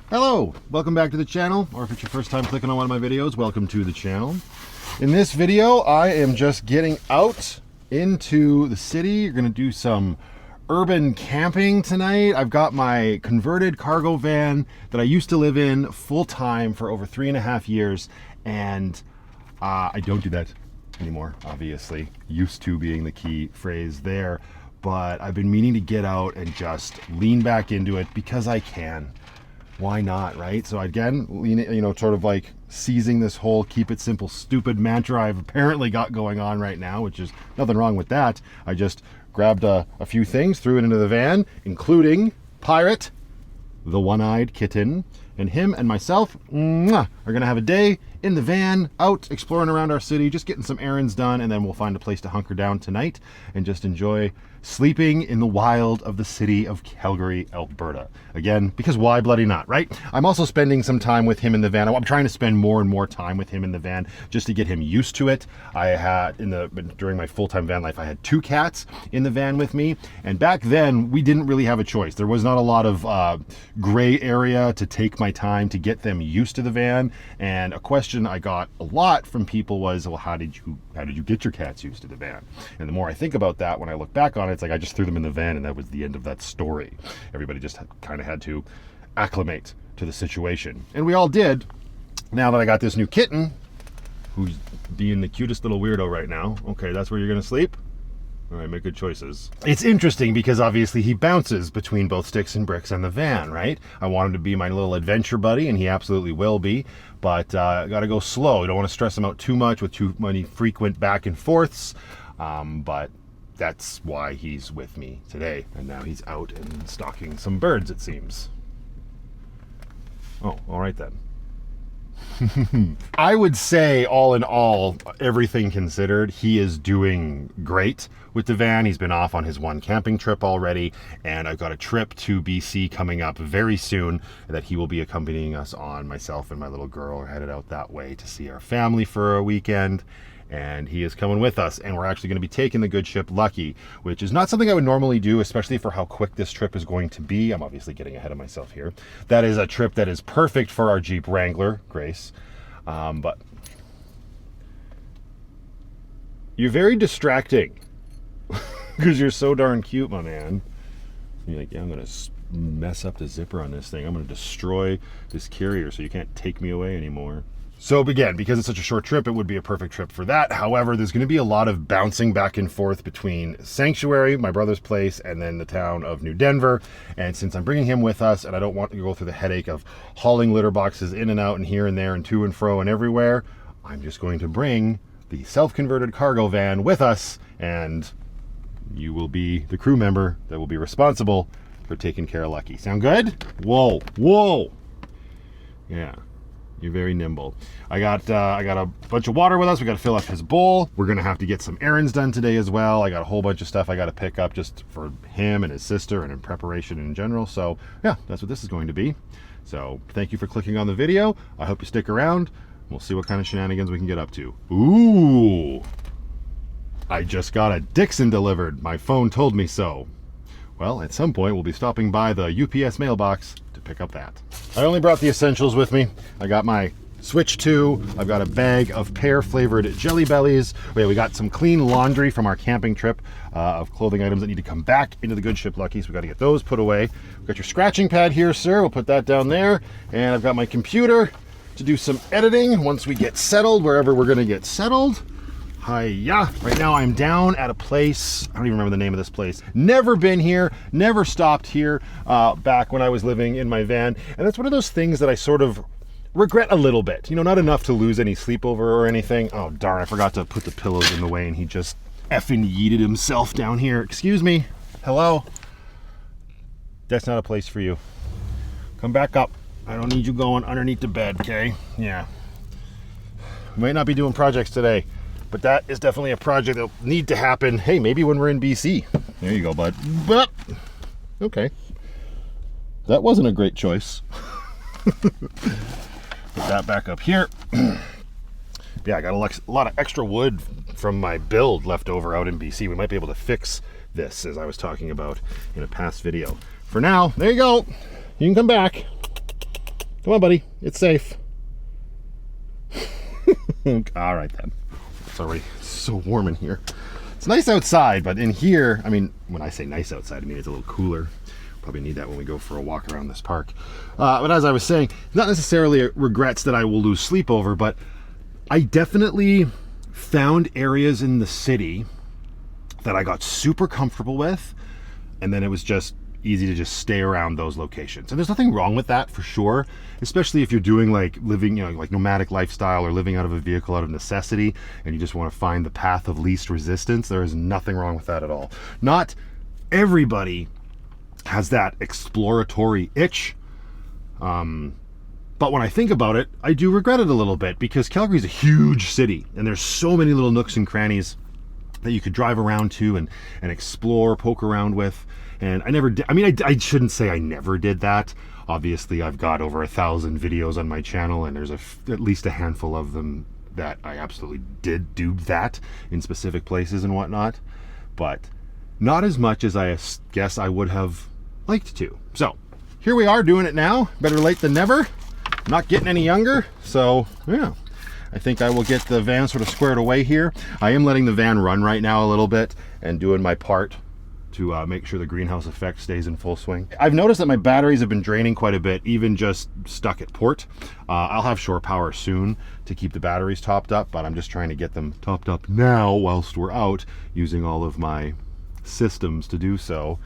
Hello, welcome back to the channel, or if it's your first time clicking on one of my videos, welcome to the channel. In this video, I am just getting out into the city. You're gonna do some urban camping tonight. I've got my converted cargo van that I used to live in full-time for over 3.5 years, and I don't do that anymore, obviously. Used to being the key phrase there, but I've been meaning to get out and just lean back into it because I can. Why not, right? So again, sort of like seizing this whole keep it simple, stupid mantra I've apparently got going on right now, which is nothing wrong with that. I just grabbed a few things, threw it into the van, including Pirate, the one-eyed kitten, and him and myself are gonna have a day in the van, out exploring around our city, just getting some errands done, and then we'll find a place to hunker down tonight and just enjoy sleeping in the wild of the city of Calgary, Alberta. Again, because why bloody not, right? I'm also spending some time with him in the van. I'm trying to spend more and more time with him in the van just to get him used to it. I had, during my full-time van life, I had 2 cats in the van with me, and back then, we didn't really have a choice. There was not a lot of gray area to take my time to get them used to the van, and a question I got a lot from people was, well, how did you get your cats used to the van? And the more I think about that, when I look back on it, it's like I just threw them in the van and that was the end of that story. Everybody just kind of had to acclimate to the situation. And we all did. Now that I got this new kitten, who's being the cutest little weirdo right now. Okay, that's where you're gonna sleep? All right, make good choices. It's interesting because obviously he bounces between both sticks and bricks and the van, right? I want him to be my little adventure buddy, and he absolutely will be, but I gotta go slow. You don't want to stress him out too much with too many frequent back and forths, but that's why he's with me today. And now he's out and stalking some birds, it seems. Oh, all right then. I would say, all in all, everything considered, he is doing great with the van. He's been off on his one camping trip already, and I've got a trip to BC coming up very soon that he will be accompanying us on. Myself and my little girl are headed out that way to see our family for a weekend, and he is coming with us, and we're actually going to be taking the good ship Lucky, which is not something I would normally do, especially for how quick this trip is going to be. I'm obviously getting ahead of myself here. That is a trip that is perfect for our Jeep Wrangler, Grace. But you're very distracting because you're so darn cute, my man. You're like, yeah, I'm going to mess up the zipper on this thing. I'm going to destroy this carrier so you can't take me away anymore. So again, because it's such a short trip, it would be a perfect trip for that. However, there's going to be a lot of bouncing back and forth between Sanctuary, my brother's place, and then the town of New Denver. And since I'm bringing him with us and I don't want to go through the headache of hauling litter boxes in and out and here and there and to and fro and everywhere, I'm just going to bring the self-converted cargo van with us, and you will be the crew member that will be responsible for taking care of Lucky. Sound good? Whoa, whoa. Yeah. You're very nimble. I got a bunch of water with us. We got to fill up his bowl. We're gonna have to get some errands done today as well. I got a whole bunch of stuff I got to pick up just for him and his sister and in preparation in general. So yeah, that's what this is going to be. So thank you for clicking on the video. I hope you stick around. We'll see what kind of shenanigans we can get up to. Ooh, I just got a Dixon delivered. My phone told me so. Well, at some point we'll be stopping by the UPS mailbox to pick up that. I only brought the essentials with me. I got my Switch 2. I've got a bag of pear-flavored Jelly Bellies. We got some clean laundry from our camping trip of clothing items that need to come back into the good ship Lucky, so we got to get those put away. We've got your scratching pad here, sir. We'll put that down there. And I've got my computer to do some editing once we get settled, wherever we're going to get settled. Hiya. Right now I'm down at a place, I don't even remember the name of this place. Never been here, never stopped here back when I was living in my van. And that's one of those things that I sort of regret a little bit. You know, not enough to lose any sleep over or anything. Oh darn, I forgot to put the pillows in the way and he just effing yeeted himself down here. Excuse me. Hello? That's not a place for you. Come back up. I don't need you going underneath the bed, okay? Yeah. We might not be doing projects today, but that is definitely a project that'll need to happen. Hey, maybe when we're in BC. There you go, bud. But, okay. That wasn't a great choice. Put that back up here. Yeah, I got a lot of extra wood from my build left over out in BC. We might be able to fix this, as I was talking about in a past video. For now, there you go. You can come back. Come on, buddy. It's safe. All right, then. Sorry, it's so warm in here. It's nice outside, but in here, I mean, when I say nice outside, I mean it's a little cooler. Probably need that when we go for a walk around this park. But as I was saying, not necessarily regrets that I will lose sleep over, but I definitely found areas in the city that I got super comfortable with, and then it was just easy to just stay around those locations. And there's nothing wrong with that, for sure, especially if you're doing like living, you know, like nomadic lifestyle or living out of a vehicle out of necessity, and you just want to find the path of least resistance. There is nothing wrong with that at all. Not everybody has that exploratory itch, but when I think about it, I do regret it a little bit, because Calgary is a huge city and there's so many little nooks and crannies that you could drive around to and explore, poke around with. And I never did. I mean, I shouldn't say I never did that. Obviously, I've got over 1,000 videos on my channel, and there's at least a handful of them that I absolutely did do that in specific places and whatnot, but not as much as I guess I would have liked to. So here we are doing it now. Better late than never. Not getting any younger. So yeah, I think I will get the van sort of squared away here. I am letting the van run right now a little bit and doing my part to make sure the greenhouse effect stays in full swing. I've noticed that my batteries have been draining quite a bit, even just stuck at port. I'll have shore power soon to keep the batteries topped up, but I'm just trying to get them topped up now whilst we're out, using all of my systems to do so.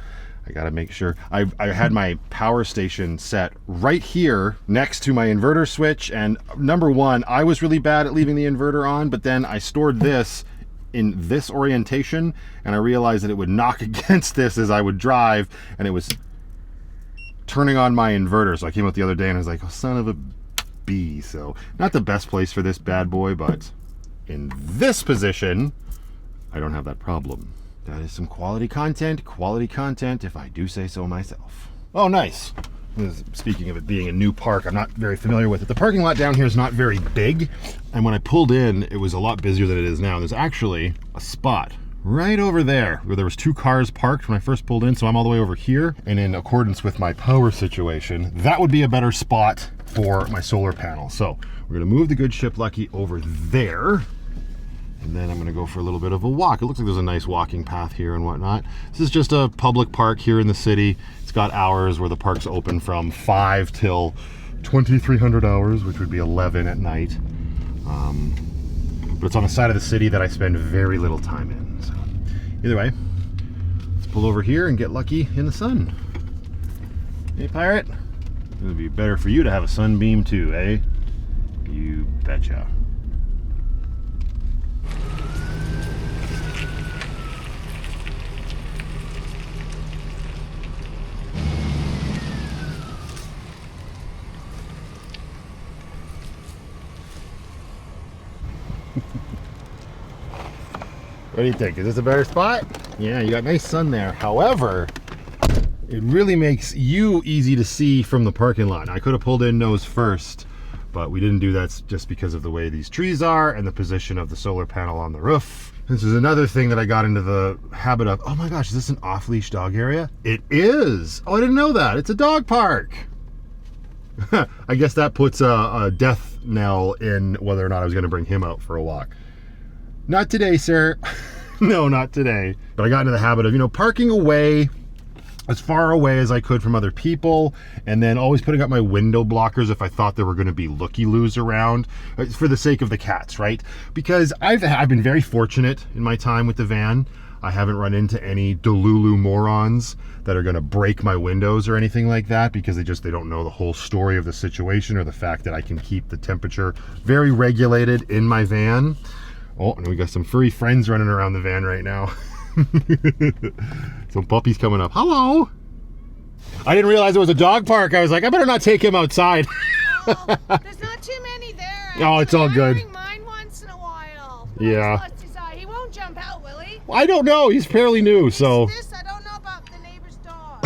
I gotta make sure. I had my power station set right here next to my inverter switch, and number one, I was really bad at leaving the inverter on, but then I stored this in this orientation, and I realized that it would knock against this as I would drive, and it was turning on my inverter. So I came out the other day and I was like, oh, son of a bee. So not the best place for this bad boy, but in this position, I don't have that problem. That is some quality content, if I do say so myself. Oh, nice. Speaking of it being a new park, I'm not very familiar with it. The parking lot down here is not very big, and when I pulled in, it was a lot busier than it is now. There's actually a spot right over there where there was 2 cars parked when I first pulled in, so I'm all the way over here, and in accordance with my power situation, that would be a better spot for my solar panel. So we're gonna move the Good Ship Lucky over there, and then I'm gonna go for a little bit of a walk. It looks like there's a nice walking path here and whatnot. This is just a public park here in the city. It's got hours where the park's open from 5 till 2300 hours, which would be 11 at night. But it's on a side of the city that I spend very little time in. So either way, let's pull over here and get lucky in the sun. Hey, pirate. It would be better for you to have a sunbeam too, eh? You betcha. What do you think? Is this a better spot? Yeah, you got nice sun there. However, it really makes you easy to see from the parking lot. I could have pulled in nose first, but we didn't do that just because of the way these trees are and the position of the solar panel on the roof. This is another thing that I got into the habit of. Oh my gosh, is this an off-leash dog area? It is. Oh, I didn't know that. It's a dog park. I guess that puts a death knell in whether or not I was going to bring him out for a walk. Not today, sir. No, not today. But I got into the habit of, parking away as far away as I could from other people, and then always putting up my window blockers if I thought there were going to be looky-loos around, for the sake of the cats, right? Because I've been very fortunate in my time with the van. I haven't run into any delulu morons that are going to break my windows or anything like that, because they don't know the whole story of the situation or the fact that I can keep the temperature very regulated in my van. Oh, and we got some furry friends running around the van right now. Some puppies coming up. Hello. I didn't realize it was a dog park. I was like, I better not take him outside. Oh, there's not too many there. Actually. Oh, it's all good. I bring mine once in a while. Yeah. He won't jump out, will he? I don't know. He's fairly new, so. I don't know about the neighbor's dog.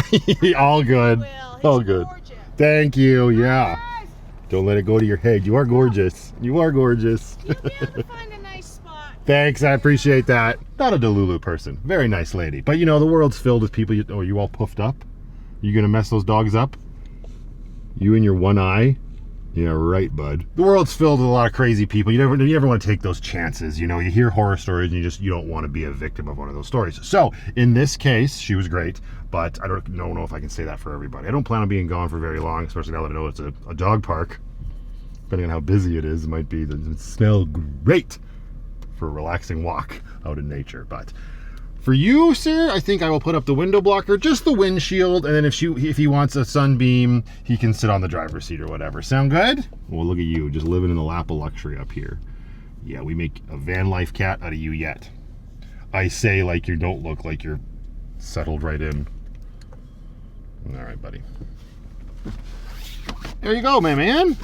All good. All good. Gorgeous. Thank you. Yeah. Yes. Don't let it go to your head. You are gorgeous. You are gorgeous. You'll be able to find a nice spot. Thanks. I appreciate that. Not a delulu person. Very nice lady. But the world's filled with people. You all puffed up? You gonna mess those dogs up? You and your one eye? Yeah, right, bud. The world's filled with a lot of crazy people. You never want to take those chances. You know, you hear horror stories and you don't want to be a victim of one of those stories. So in this case, she was great, but I don't know if I can say that for everybody. I don't plan on being gone for very long, especially now that I know it's a dog park. Depending on how busy it is, it might be, it would smell great for a relaxing walk out in nature. But for you, sir, I think I will put up the window blocker, just the windshield, and then if he wants a sunbeam, he can sit on the driver's seat or whatever. Sound good? Well, look at you, just living in the lap of luxury up here. Yeah, we make a van life cat out of you yet. I say like you don't look like you're settled right in. All right, buddy. There you go, my man.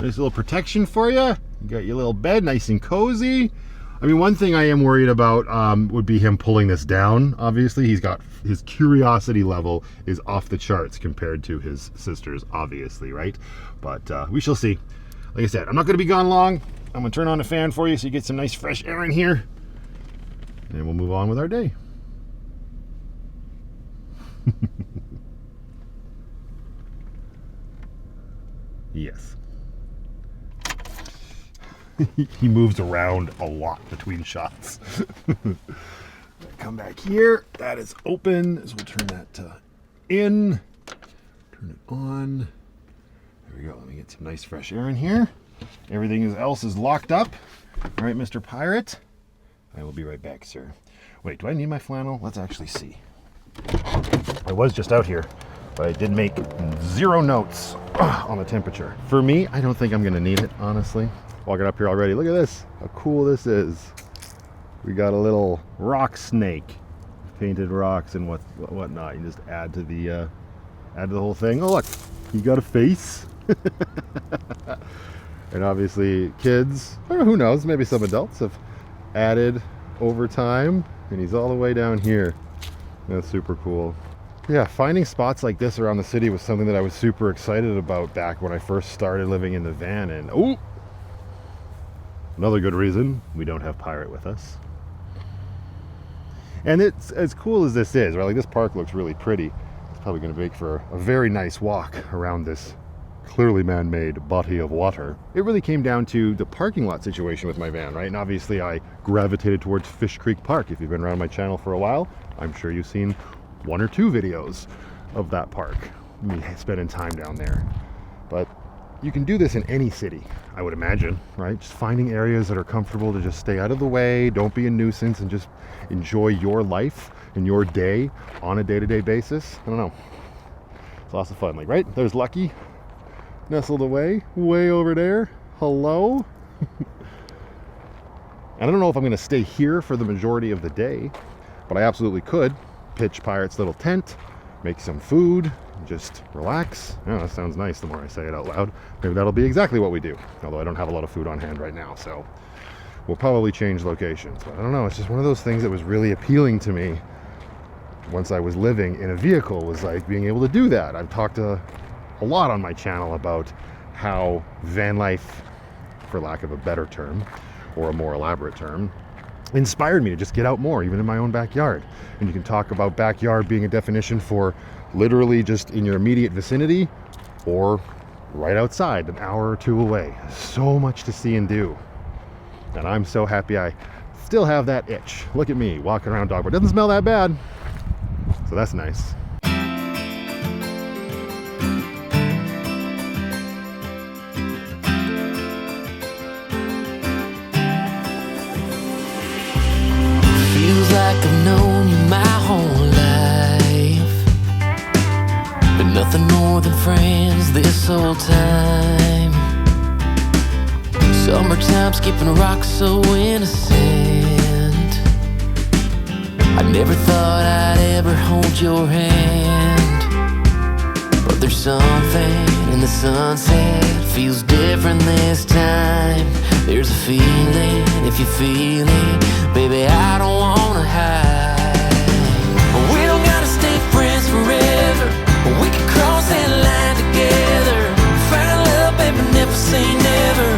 Nice little protection for you. You got your little bed, nice and cozy. I mean, one thing I am worried about would be him pulling this down. Obviously, his curiosity level is off the charts compared to his sisters, obviously, right? But we shall see. Like I said, I'm not going to be gone long. I'm going to turn on the fan for you so you get some nice fresh air in here. And we'll move on with our day. Yes. He moves around a lot between shots. Come back here. That is open. So we'll turn that in. Turn it on. There we go. Let me get some nice fresh air in here. Everything else is locked up. All right, Mr. Pirate. I will be right back, sir. Wait, do I need my flannel? Let's actually see. I was just out here, but I did make 0 notes on the temperature. For me, I don't think I'm going to need it, honestly. Walking up here already. Look at this. How cool this is. We got a little rock snake, painted rocks and whatnot. You just add to the whole thing. Oh look, he got a face. And obviously, kids, or who knows, maybe some adults have added over time. And he's all the way down here. That's super cool. Yeah, finding spots like this around the city was something that I was super excited about back when I first started living in the van. And oh. Another good reason we don't have Pirate with us. And it's as cool as this is, right? Like, this park looks really pretty. It's probably going to make for a very nice walk around this clearly man-made body of water. It really came down to the parking lot situation with my van, right? And obviously I gravitated towards Fish Creek Park. If you've been around my channel for a while, I'm sure you've seen 1 or 2 videos of that park, me spending time down there. But you can do this in any city, I would imagine, right? Just finding areas that are comfortable to just stay out of the way, don't be a nuisance, and just enjoy your life and your day on a day-to-day basis. I don't know. It's lots of fun. Like, right? There's Lucky, nestled away, way over there. Hello? I don't know if I'm going to stay here for the majority of the day, but I absolutely could pitch Pirate's little tent, make some food, just relax. Oh, that sounds nice the more I say it out loud. Maybe that'll be exactly what we do, although I don't have a lot of food on hand right now, so we'll probably change locations. But I don't know, it's just one of those things that was really appealing to me once I was living in a vehicle, was like being able to do that. I've talked a lot on my channel about how van life, for lack of a better term or a more elaborate term, inspired me to just get out more, even in my own backyard. And you can talk about backyard being a definition for literally just in your immediate vicinity or right outside, an hour or 2 away. So much to see and do. And I'm so happy I still have that itch. Look at me walking around dog park. Doesn't smell that bad. So that's nice. Feels like I've known you my whole life, but nothing more than friends this whole time. Summertime skipping rocks so innocent. I never thought I'd ever hold your hand, but there's something in the sunset feels different this time. There's a feeling, if you feel it, baby, I don't wanna hide. We don't gotta stay friends forever, we can cross that line together. Find love, baby, never say never.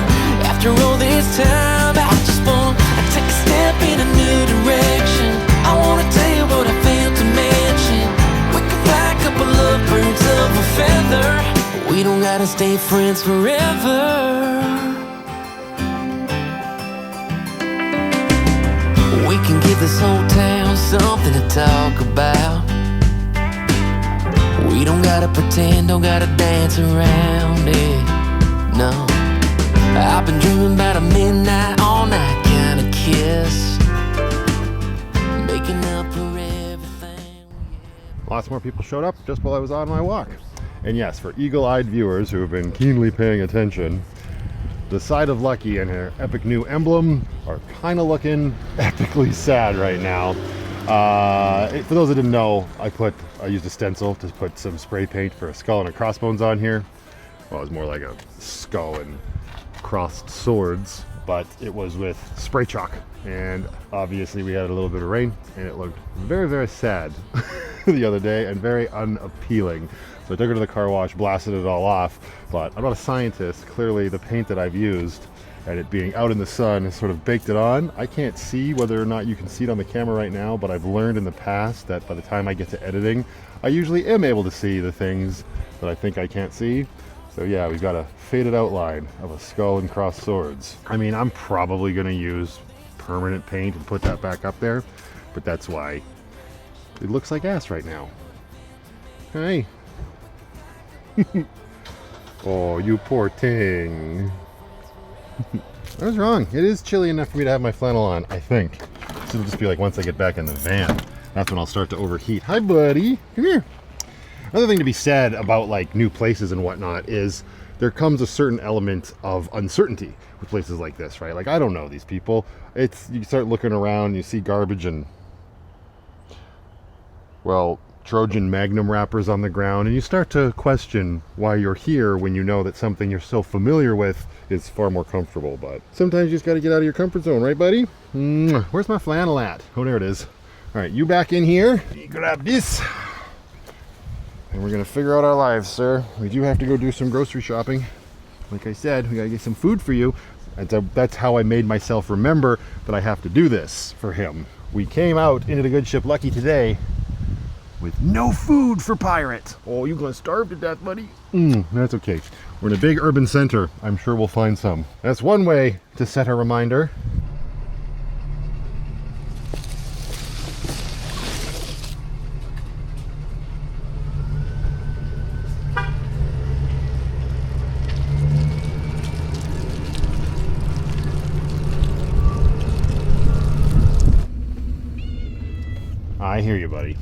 After all this time, I just wanna take a step in a new direction. I wanna tell you what I failed to mention. We can fly a couple of birds of a feather. We We don't gotta stay friends forever. We can give this whole town something to talk about. We don't gotta pretend, don't gotta dance around it, no. I've been dreaming about a midnight, all night kind of kiss, making up for everything. Lots more people showed up just while I was on my walk. And yes, for eagle-eyed viewers who have been keenly paying attention, the side of Lucky and her epic new emblem are kind of looking epically sad right now. For those that didn't know, I used a stencil to put some spray paint for a skull and a crossbones on here. Well, it was more like a skull and crossed swords, but it was with spray chalk. And obviously we had a little bit of rain and it looked very, very sad the other day and very unappealing. So I took it to the car wash, blasted it all off, but I'm not a scientist. Clearly the paint that I've used and it being out in the sun has sort of baked it on. I can't see whether or not you can see it on the camera right now, but I've learned in the past that by the time I get to editing, I usually am able to see the things that I think I can't see. So yeah, we've got a faded outline of a skull and crossed swords. I mean, I'm probably gonna use permanent paint and put that back up there, but that's why it looks like ass right now. Hey. Oh, you poor thing. I was wrong. It is chilly enough for me to have my flannel on, I think. So it'll just be like once I get back in the van, that's when I'll start to overheat. Hi, buddy. Come here. Another thing to be said about like new places and whatnot is there comes a certain element of uncertainty with places like this, right? Like, I don't know these people. You start looking around, you see garbage and, well, Trojan Magnum wrappers on the ground, and you start to question why you're here when you know that something you're so familiar with is far more comfortable. But sometimes you just got to get out of your comfort zone, right, buddy? Where's my flannel at? Oh, there it is. All right, you back in here. You grab this. And we're going to figure out our lives, sir. We do have to go do some grocery shopping. Like I said, we got to get some food for you. That's how I made myself remember that I have to do this for him. We came out into the good ship Lucky today with no food for Pirate. Oh, you gonna starve to death, buddy? That's okay. We're in a big urban center. I'm sure we'll find some. That's one way to set a reminder. I hear you, buddy.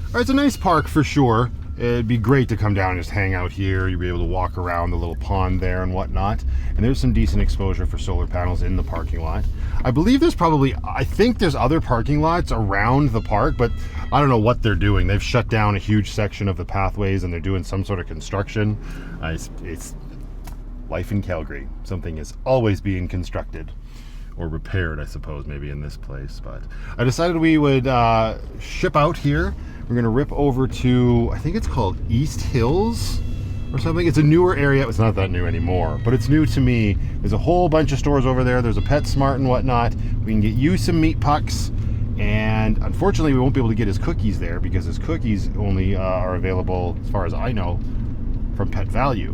All right, it's a nice park for sure. It'd be great to come down and just hang out here. You'd be able to walk around the little pond there and whatnot. And there's some decent exposure for solar panels in the parking lot. I believe I think there's other parking lots around the park, but I don't know what they're doing. They've shut down a huge section of the pathways and they're doing some sort of construction. It's life in Calgary. Something is always being constructed. Or repaired, I suppose, maybe in this place. But I decided we would ship out here. We're gonna rip over to, I think it's called East Hills or something. It's a newer area. It's not that new anymore, but it's new to me. There's a whole bunch of stores over there. There's a PetSmart and whatnot. We can get you some meat pucks, and unfortunately we won't be able to get his cookies there because his cookies only are available, as far as I know, from Pet Value.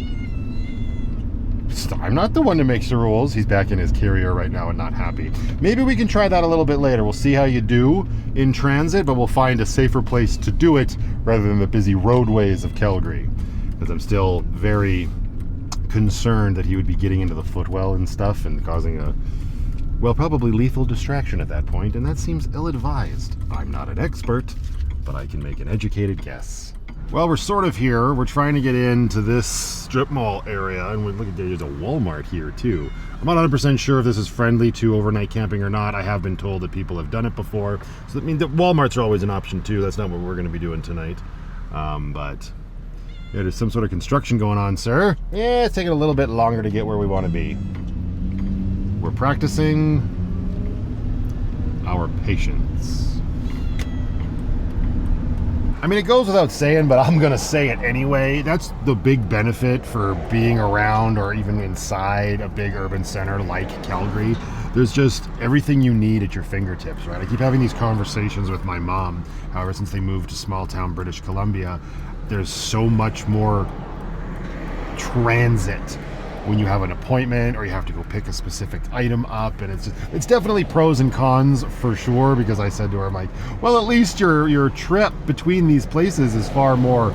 I'm not the one that makes the rules. He's back in his carrier right now and not happy. Maybe we can try that a little bit later. We'll see how you do in transit, but we'll find a safer place to do it rather than the busy roadways of Calgary. Because I'm still very concerned that he would be getting into the footwell and stuff and causing a, well, probably lethal distraction at that point, and that seems ill-advised. I'm not an expert, but I can make an educated guess. Well, we're sort of here. We're trying to get into this strip mall area, and look at there's a Walmart here too. I'm not 100% sure if this is friendly to overnight camping or not. I have been told that people have done it before, so that means that Walmarts are always an option too. That's not what we're going to be doing tonight, but yeah, there's some sort of construction going on, sir. Yeah, it's taking a little bit longer to get where we want to be. We're practicing our patience. I mean, it goes without saying, but I'm gonna say it anyway. That's the big benefit for being around or even inside a big urban center like Calgary. There's just everything you need at your fingertips, right? I keep having these conversations with my mom. However, since they moved to small town British Columbia, there's so much more transit when you have an appointment or you have to go pick a specific item up, and it's definitely pros and cons for sure, because I said to her, I'm like, well, at least your trip between these places is far more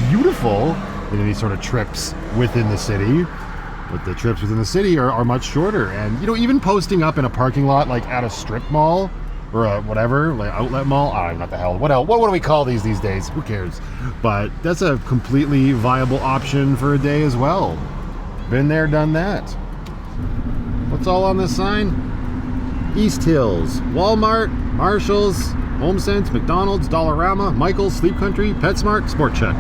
beautiful than any sort of trips within the city. But the trips within the city are much shorter. And you know, even posting up in a parking lot like at a strip mall or a whatever, like outlet mall, I don't know what the hell, what do we call these days? Who cares? But that's a completely viable option for a day as well. Been there, done that. What's all on this sign? East Hills, Walmart, Marshalls, HomeSense, McDonald's, Dollarama, Michael's, Sleep Country, PetSmart, Sport Check.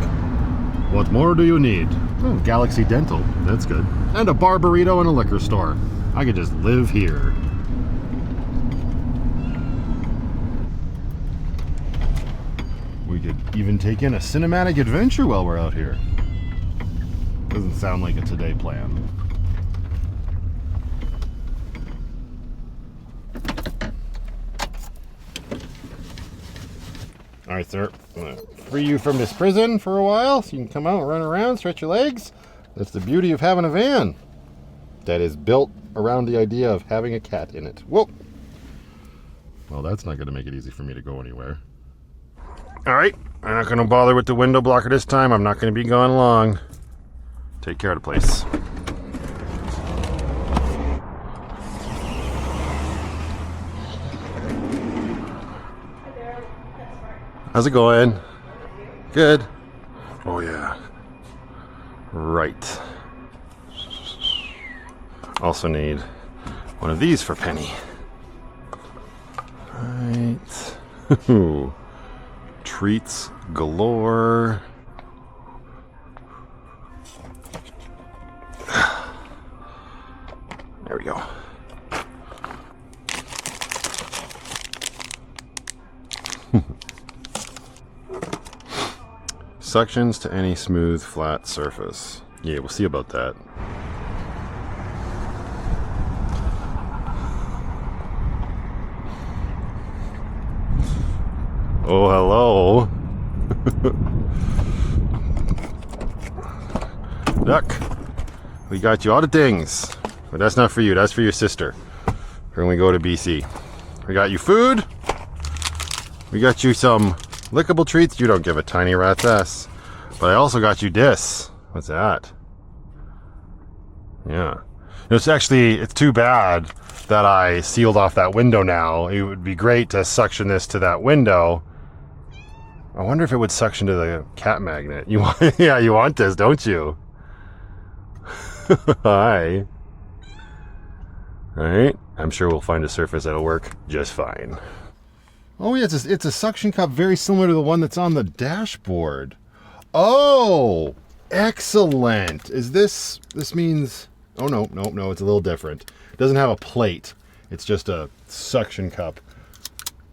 What more do you need? Oh, Galaxy Dental, that's good. And a bar burrito and a liquor store. I could just live here. We could even take in a cinematic adventure while we're out here. Doesn't sound like a today plan. Alright, sir. I'm going to free you from this prison for a while so you can come out and run around, stretch your legs. That's the beauty of having a van that is built around the idea of having a cat in it. Whoa! Well, that's not going to make it easy for me to go anywhere. Alright, I'm not going to bother with the window blocker this time. I'm not going to be gone long. Take care of the place. How's it going? Good. Oh yeah. Right. Also need one of these for Penny. Right. Treats galore. There we go. Suctions to any smooth, flat surface. Yeah, we'll see about that. Oh, hello. Duck. We got you all the things. But that's not for you, that's for your sister. When we go to BC. We got you food. We got you some lickable treats. You don't give a tiny rat's ass. But I also got you this. What's that? Yeah. It's too bad that I sealed off that window now. It would be great to suction this to that window. I wonder if it would suction to the cat magnet. You want, yeah, you want this, don't you? Hi. Alright, I'm sure we'll find a surface that'll work just fine. Oh yeah, it's a suction cup very similar to the one that's on the dashboard. Oh, excellent. Is this means, oh no, it's a little different. It doesn't have a plate. It's just a suction cup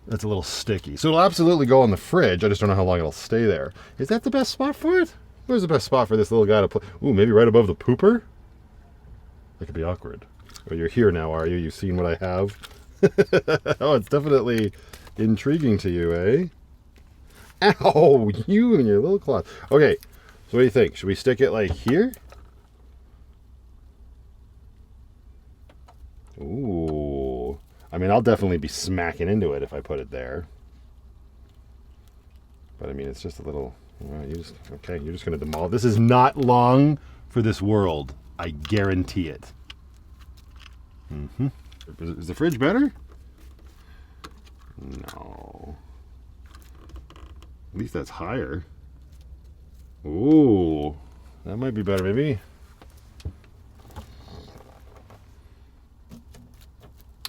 that's a little sticky. So it'll absolutely go on the fridge. I just don't know how long it'll stay there. Is that the best spot for it? Where's the best spot for this little guy to put? Ooh, maybe right above the pooper? That could be awkward. Oh, you're here now, are you? You've seen what I have? Oh, it's definitely intriguing to you, eh? Ow, you and your little claw. Okay, so what do you think? Should we stick it like here? Ooh. I mean, I'll definitely be smacking into it if I put it there. But I mean, it's just a little... Okay, you're just going to demolish. This is not long for this world. I guarantee it. Mm-hmm. Is the fridge better? No. At least that's higher. Ooh, that might be better, maybe.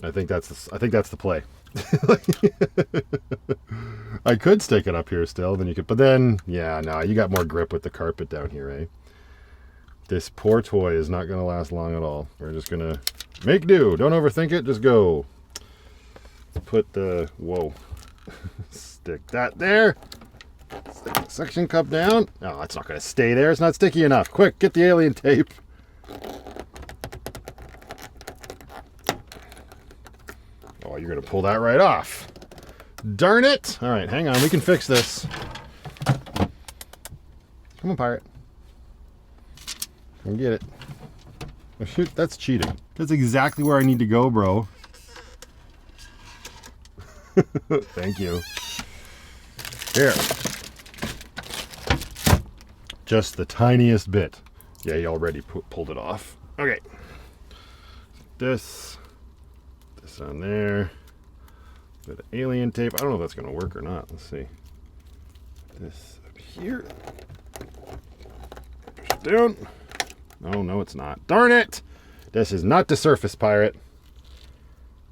I think that's the play. I could stick it up here still, then you could, but then, yeah, no, you got more grip with the carpet down here, eh? This poor toy is not going to last long at all. We're just going to make do. Don't overthink it, just go. Let's put the, whoa, stick that there. Stick the suction cup down. No, it's not going to stay there. It's not sticky enough. Quick, get the alien tape. Oh, you're going to pull that right off. Darn it. All right, hang on. We can fix this. Come on, pirate. Come get it. Oh, shoot, that's cheating. That's exactly where I need to go, bro. Thank you. Here. Just the tiniest bit. Yeah, you already pulled it off. Okay. This on there. Bit of alien tape. I don't know if that's going to work or not. Let's see. This up here. Push it down. Oh, no, it's not. Darn it! This is not the surface, pirate.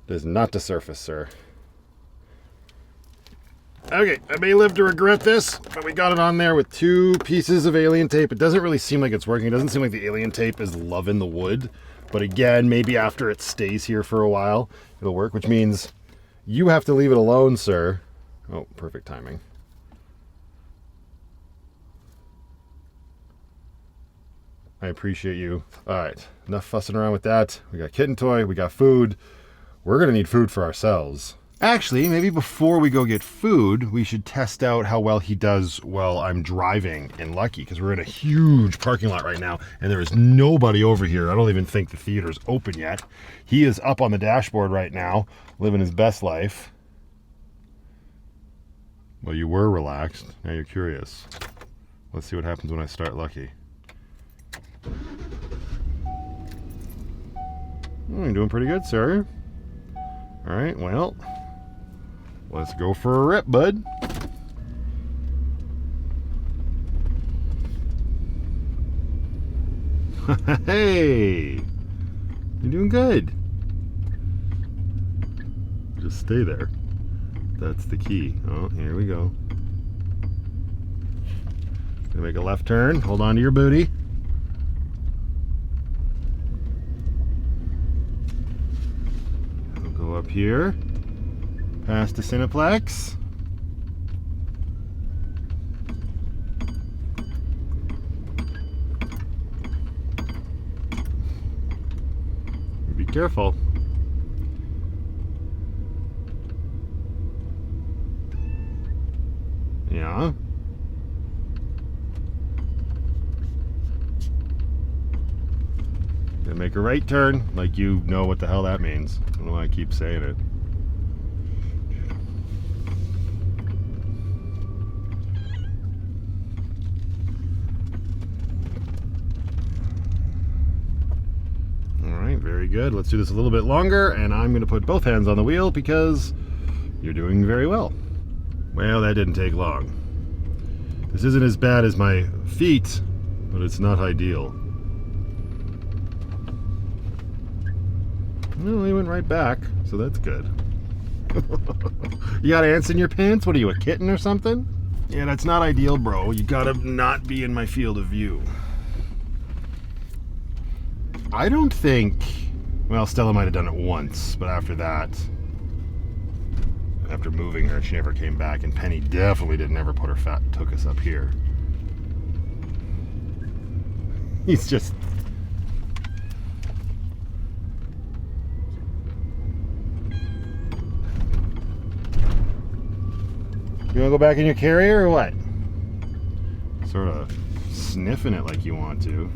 This is not the surface, sir. Okay, I may live to regret this, but we got it on there with 2 pieces of alien tape. It doesn't really seem like it's working. It doesn't seem like the alien tape is loving the wood. But again, maybe after it stays here for a while, it'll work, which means you have to leave it alone, sir. Oh, perfect timing. I appreciate you. All right, enough fussing around with that. We got kitten toy, we got food. We're gonna need food for ourselves. Actually, maybe before we go get food, we should test out how well he does while I'm driving in Lucky, because we're in a huge parking lot right now, and there is nobody over here. I don't even think the theater's open yet. He is up on the dashboard right now, living his best life. Well, you were relaxed. Now you're curious. Let's see what happens when I start Lucky. You're doing pretty good, sir. All right, well, let's go for a rip, bud. Hey, you're doing good. Just stay there. That's the key. Oh, here we go. Gonna make a left turn. Hold on to your booty. We'll go up here. Past the Cineplex. Be careful. Yeah. Gonna make a right turn, like you know what the hell that means. I don't know why I keep saying it. Very good. Let's do this a little bit longer, and I'm going to put both hands on the wheel because you're doing very well. Well, that didn't take long. This isn't as bad as my feet, but it's not ideal. Well, he went right back, so that's good. You got ants in your pants? What are you, a kitten or something? Yeah, that's not ideal, bro. You gotta not be in my field of view. I don't think, well, Stella might have done it once, but after that, after moving her, she never came back, and Penny definitely didn't ever put her fat took us up here. He's just... You wanna go back in your carrier or what? Sort of sniffing it like you want to.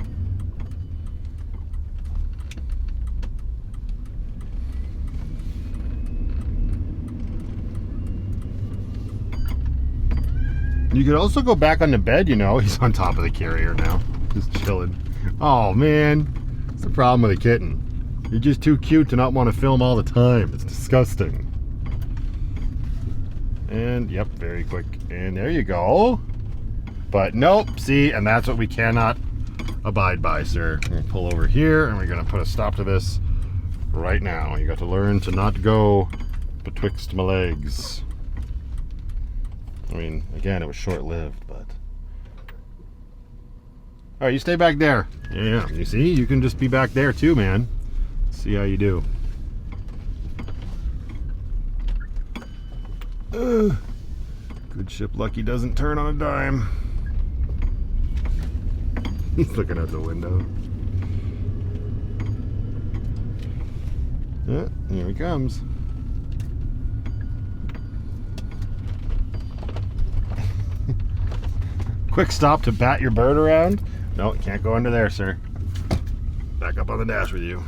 You could also go back on the bed, you know. He's on top of the carrier now, just chilling. Oh man, what's the problem with a kitten? You're just too cute to not want to film all the time. It's disgusting. And yep, very quick. And there you go. But nope, see, and that's what we cannot abide by, sir. We're gonna pull over here, and we're gonna put a stop to this right now. You got to learn to not go betwixt my legs. I mean, again, it was short-lived, but... Alright, you stay back there. Yeah, you see? You can just be back there too, man. See how you do. Good ship Lucky doesn't turn on a dime. He's looking out the window. Yeah, here he comes. Quick stop to bat your bird around. No, it can't go under there, sir. Back up on the dash with you.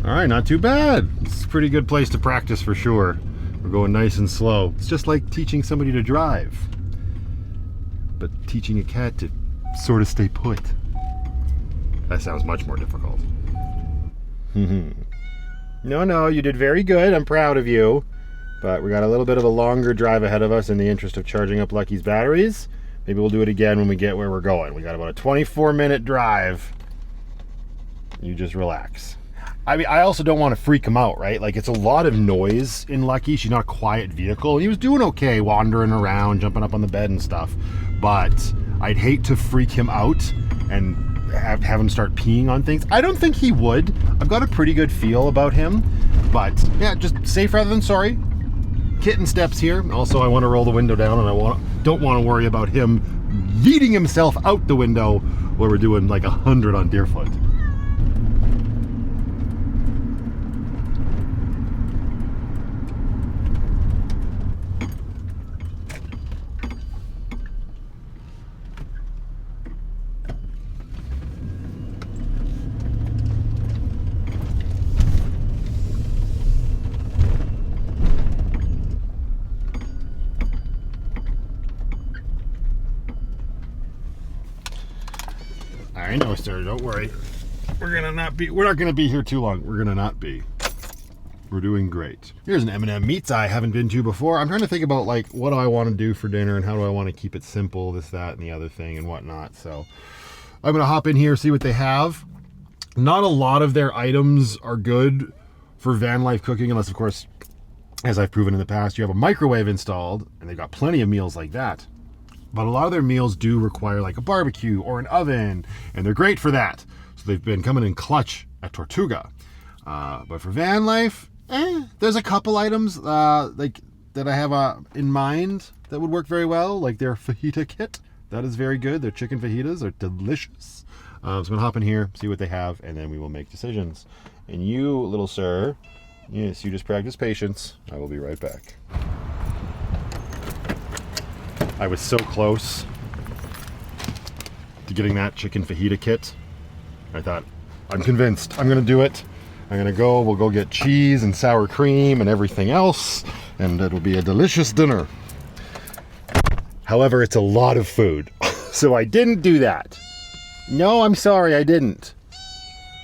All right, not too bad. It's a pretty good place to practice for sure. We're going nice and slow. It's just like teaching somebody to drive, but teaching a cat to sort of stay put. That sounds much more difficult. No, you did very good. I'm proud of you. But we got a little bit of a longer drive ahead of us in the interest of charging up Lucky's batteries. Maybe we'll do it again when we get where we're going. We got about a 24-minute drive. You just relax. I mean, I also don't want to freak him out, right? Like, it's a lot of noise in Lucky. She's not a quiet vehicle. He was doing okay, wandering around, jumping up on the bed and stuff. But I'd hate to freak him out and have him start peeing on things. I don't think he would. I've got a pretty good feel about him. But, yeah, just safe rather than sorry. Kitten steps here. Also, I want to roll the window down, and I don't want to worry about him yeeting himself out the window while we're doing like 100 on Deerfoot. I know, sir, don't worry. We're not gonna be here too long. We're gonna not be. We're doing great. Here's an M&M Meats I haven't been to before. I'm trying to think about, like, what do I want to do for dinner and how do I want to keep it simple, this, that, and the other thing and whatnot. So I'm gonna hop in here, see what they have. Not a lot of their items are good for van life cooking, unless, of course, as I've proven in the past, you have a microwave installed, and they've got plenty of meals like that. But a lot of their meals do require like a barbecue or an oven, and they're great for that. So they've been coming in clutch at Tortuga. But for van life, there's a couple items like that I have in mind that would work very well, like their fajita kit. That is very good. Their chicken fajitas are delicious. So I'm gonna hop in here, see what they have, and then we will make decisions. And you, little sir, yes, you just practice patience. I will be right back. I was so close to getting that chicken fajita kit. I thought, I'm convinced, I'm gonna do it. We'll go get cheese and sour cream and everything else, and it'll be a delicious dinner. However, it's a lot of food, so I didn't do that. No, I'm sorry, I didn't.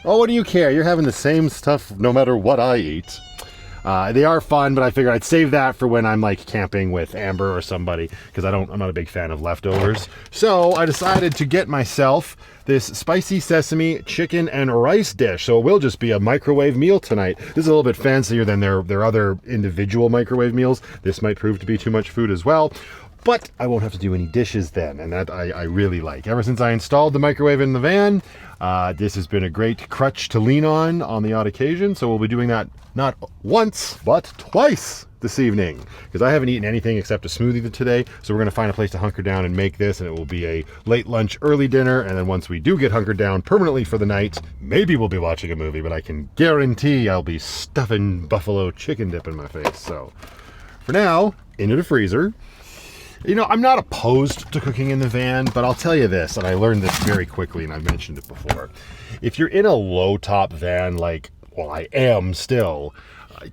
Oh, what do you care? You're having the same stuff no matter what I eat. They are fun, but I figured I'd save that for when I'm like camping with Amber or somebody, because I'm not a big fan of leftovers. So I decided to get myself this spicy sesame chicken and rice dish. So it will just be a microwave meal tonight. This is a little bit fancier than their other individual microwave meals. This might prove to be too much food as well. But I won't have to do any dishes then, and that I really like. Ever since I installed the microwave in the van, this has been a great crutch to lean on the odd occasion, so we'll be doing that not once, but twice this evening, because I haven't eaten anything except a smoothie today, so we're going to find a place to hunker down and make this, and it will be a late lunch, early dinner, and then once we do get hunkered down permanently for the night, maybe we'll be watching a movie, but I can guarantee I'll be stuffing buffalo chicken dip in my face. So for now, into the freezer. You know, I'm not opposed to cooking in the van, but I'll tell you this, and I learned this very quickly, and I've mentioned it before. If you're in a low-top van, like, well, I am still,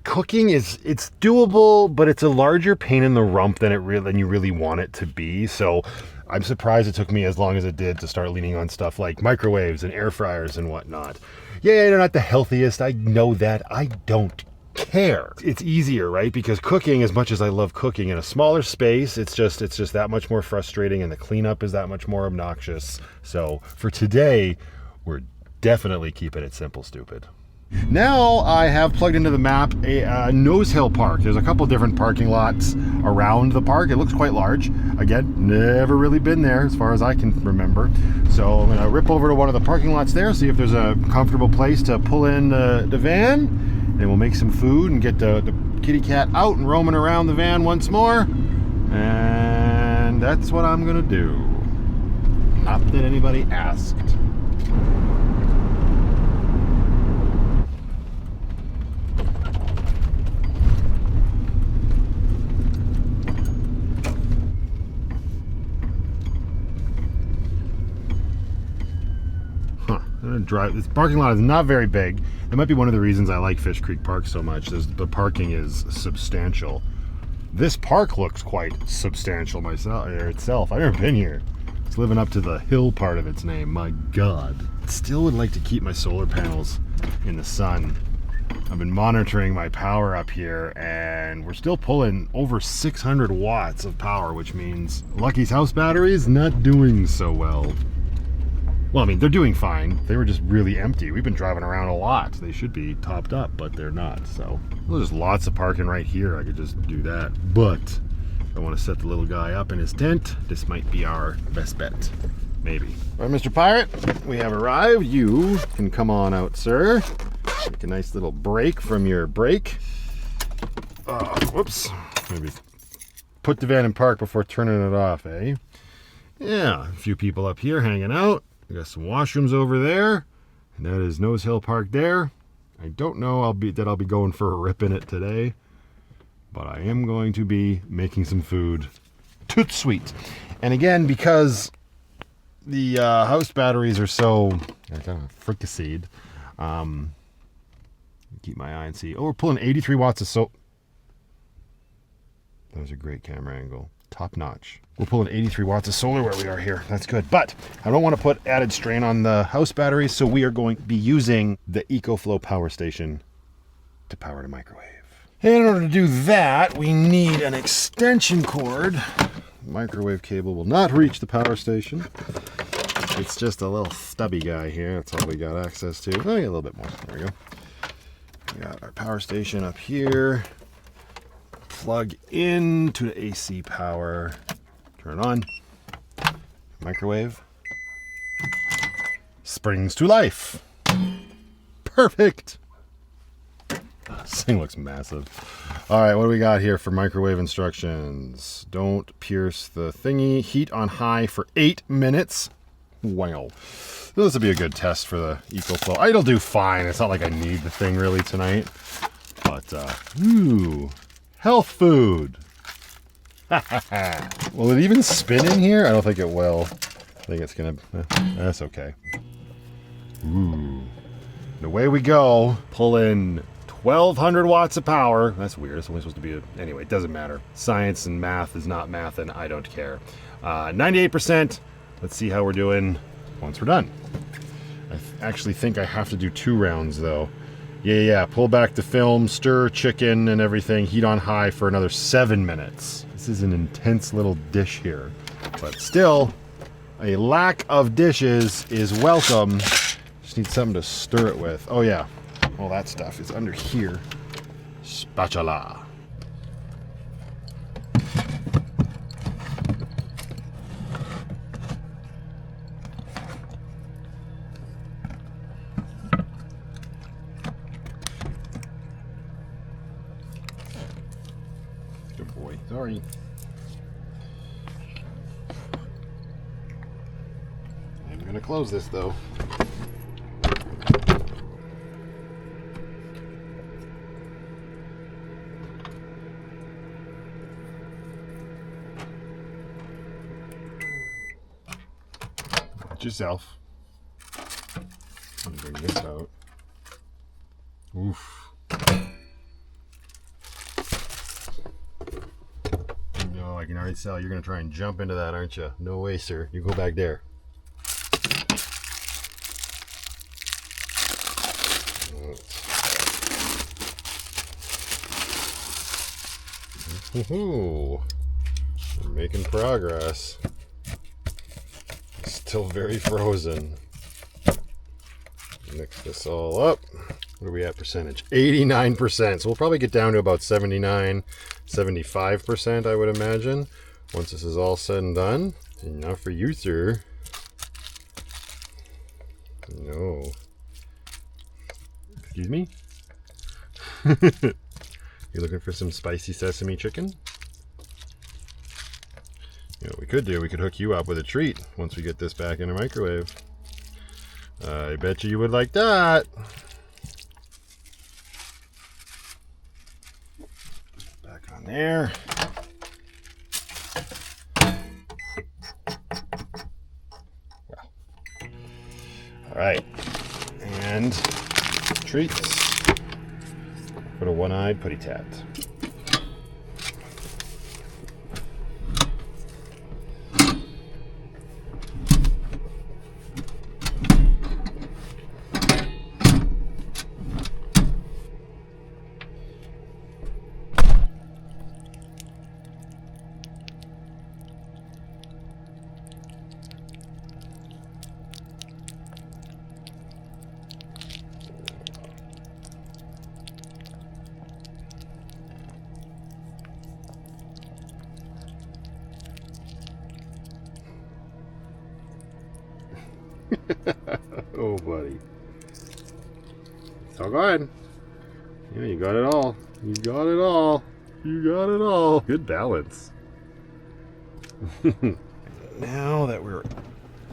cooking it's doable, but it's a larger pain in the rump than you really want it to be. So I'm surprised it took me as long as it did to start leaning on stuff like microwaves and air fryers and whatnot. Yeah, they're not the healthiest. I know that. I don't care. It's easier, right? Because cooking, as much as I love cooking in a smaller space, it's just that much more frustrating, and the cleanup is that much more obnoxious. So for today, we're definitely keeping it simple, stupid. Now I have plugged into the map a Nose Hill Park. There's a couple different parking lots around the park. It looks quite large. Again, never really been there as far as I can remember. So I'm gonna rip over to one of the parking lots there, see if there's a comfortable place to pull in the van, and we'll make some food and get the kitty cat out and roaming around the van once more. And that's what I'm gonna do. Not that anybody asked. drive. This parking lot is not very big. It might be one of the reasons I like Fish Creek Park so much. The parking is substantial. This park looks quite substantial itself. I've never been here. It's living up to the hill part of its name. My God. Still would like to keep my solar panels in the sun. I've been monitoring my power up here, and we're still pulling over 600 watts of power, which means Lucky's house battery is not doing so well. Well, I mean, they're doing fine. They were just really empty. We've been driving around a lot. They should be topped up, but they're not. So there's lots of parking right here. I could just do that. But if I want to set the little guy up in his tent, this might be our best bet. Maybe. All right, Mr. Pirate, we have arrived. You can come on out, sir. Take a nice little break from your break. Whoops. Maybe put the van in park before turning it off, eh? Yeah, a few people up here hanging out. We got some washrooms over there, and that is Nose Hill Park there. I don't know I'll be going for a rip in it today, but I am going to be making some food. Toot sweet. And again, because the house batteries are so kind of fricasseed, keep my eye and see. Oh, we're pulling 83 watts of solar. That was a great camera angle. Top notch. We're pulling 83 watts of solar where we are here. That's good. But I don't want to put added strain on the house batteries, so we are going to be using the EcoFlow power station to power the microwave. And in order to do that, we need an extension cord. The microwave cable will not reach the power station. It's just a little stubby guy here. That's all we got access to. Oh, yeah, a little bit more. There we go. We got our power station up here. Plug into the AC power. Turn on. Microwave. Springs to life. Perfect. This thing looks massive. All right, what do we got here for microwave instructions? Don't pierce the thingy. Heat on high for 8 minutes. Wow. This will be a good test for the EcoFlow. It'll do fine. It's not like I need the thing really tonight. But, ooh, health food. Will it even spin in here? I don't think it will. I think it's gonna, that's okay. Ooh. And away we go. Pull in 1,200 watts of power. That's weird. It's only supposed to be anyway, it doesn't matter. Science and math is not math, and I don't care. 98%. Let's see how we're doing once we're done. I actually think I have to do 2 rounds though. Yeah. Pull back the film, stir chicken and everything, heat on high for another 7 minutes. This is an intense little dish here. But still, a lack of dishes is welcome. Just need something to stir it with. Oh yeah, all that stuff is under here. Spatula. Good boy. Sorry. I'm gonna close this though. Watch yourself. Let me bring this out. Oof. No, I can already tell you're gonna try and jump into that, aren't you? No way, sir. You go back there. We're making progress. Still very frozen. Mix this all up. What are we at percentage? 89%. So we'll probably get down to about 79, 75%, I would imagine, once this is all said and done. And not for you, sir. No. Excuse me? You looking for some spicy sesame chicken? You know what we could do? We could hook you up with a treat once we get this back in the microwave. I bet you would like that. Back on there. Well. All right. And treats for the one-eyed putty tat. Oh, buddy. So go ahead. Yeah, you got it all. You got it all. You got it all. Good balance. Now that we're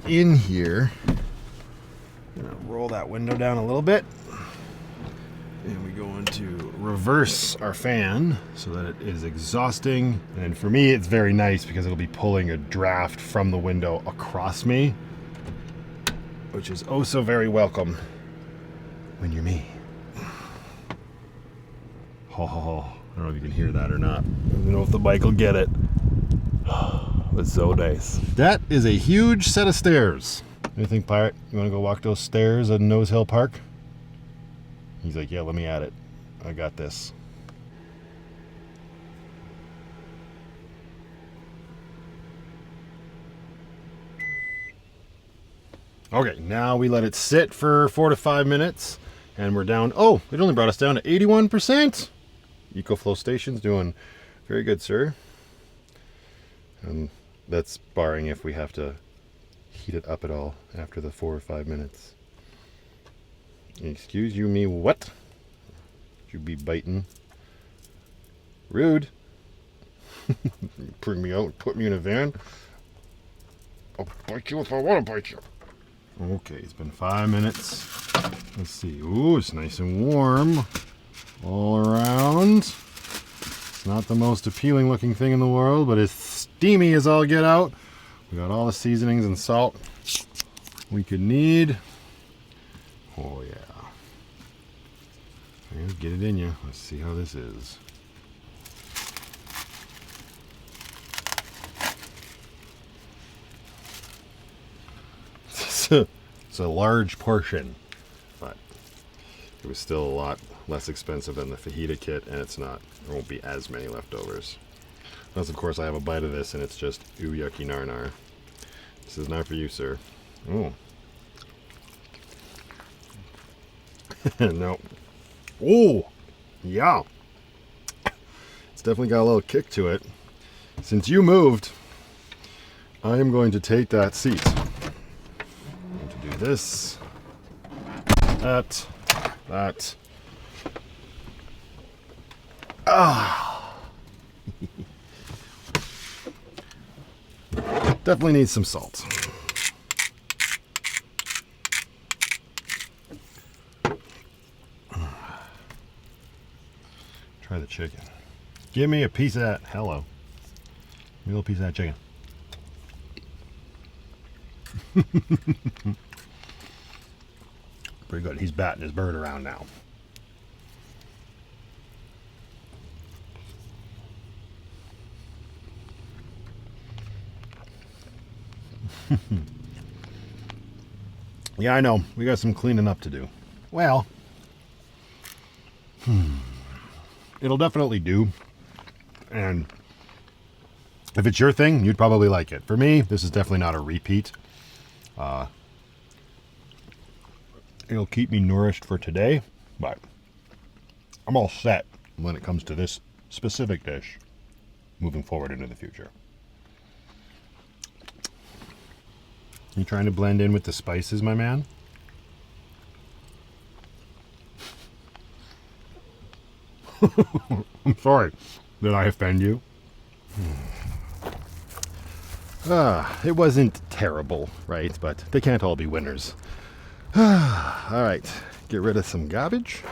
in here, I'm gonna roll that window down a little bit. And we go into reverse our fan so that it is exhausting. And for me, it's very nice because it'll be pulling a draft from the window across me, which is oh so very welcome when you're me. Oh, I don't know if you can hear that or not. I don't know if the mic will get it. It's so nice. That is a huge set of stairs. What do you think, Pirate? You want to go walk those stairs at Nose Hill Park? He's like, yeah, let me at it. I got this. Okay, now we let it sit for 4 to 5 minutes, and we're down. Oh, it only brought us down to 81%. EcoFlow station's doing very good, sir. And that's barring if we have to heat it up at all after the 4 or 5 minutes. Excuse you me, what? You be biting. Rude. Bring me out and put me in a van. I'll bite you if I want to bite you. Okay, it's been 5 minutes. Let's see. Ooh, it's nice and warm all around. It's not the most appealing looking thing in the world, but it's steamy as all get out. We got all the seasonings and salt we could need. Oh yeah. Yeah, get it in you. Let's see how this is. It's a large portion, but it was still a lot less expensive than the fajita kit, and there won't be as many leftovers. Unless, of course, I have a bite of this and it's just ooh yucky nar. This is not for you, sir. Oh. No. Oh, yeah. It's definitely got a little kick to it. Since you moved, I am going to take that seat. I'm going to do this, that. Ah. Definitely needs some salt. Try the chicken. Give me a piece of that. Hello. Give me a little piece of that chicken. Pretty good. He's batting his bird around now. Yeah, I know. We got some cleaning up to do. Well, it'll definitely do. And if it's your thing, you'd probably like it. For me, this is definitely not a repeat. It'll keep me nourished for today, but I'm all set when it comes to this specific dish moving forward into the future. You trying to blend in with the spices, my man? I'm sorry. Did I offend you? It wasn't terrible, right? But they can't all be winners. All right. Get rid of some garbage.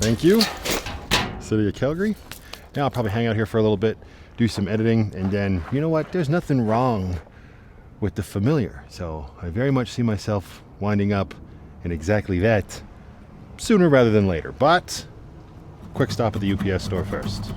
Thank you, City of Calgary. Now I'll probably hang out here for a little bit, do some editing, and then, you know what? There's nothing wrong with the familiar. So I very much see myself winding up And exactly that, sooner rather than later. But, quick stop at the UPS store first.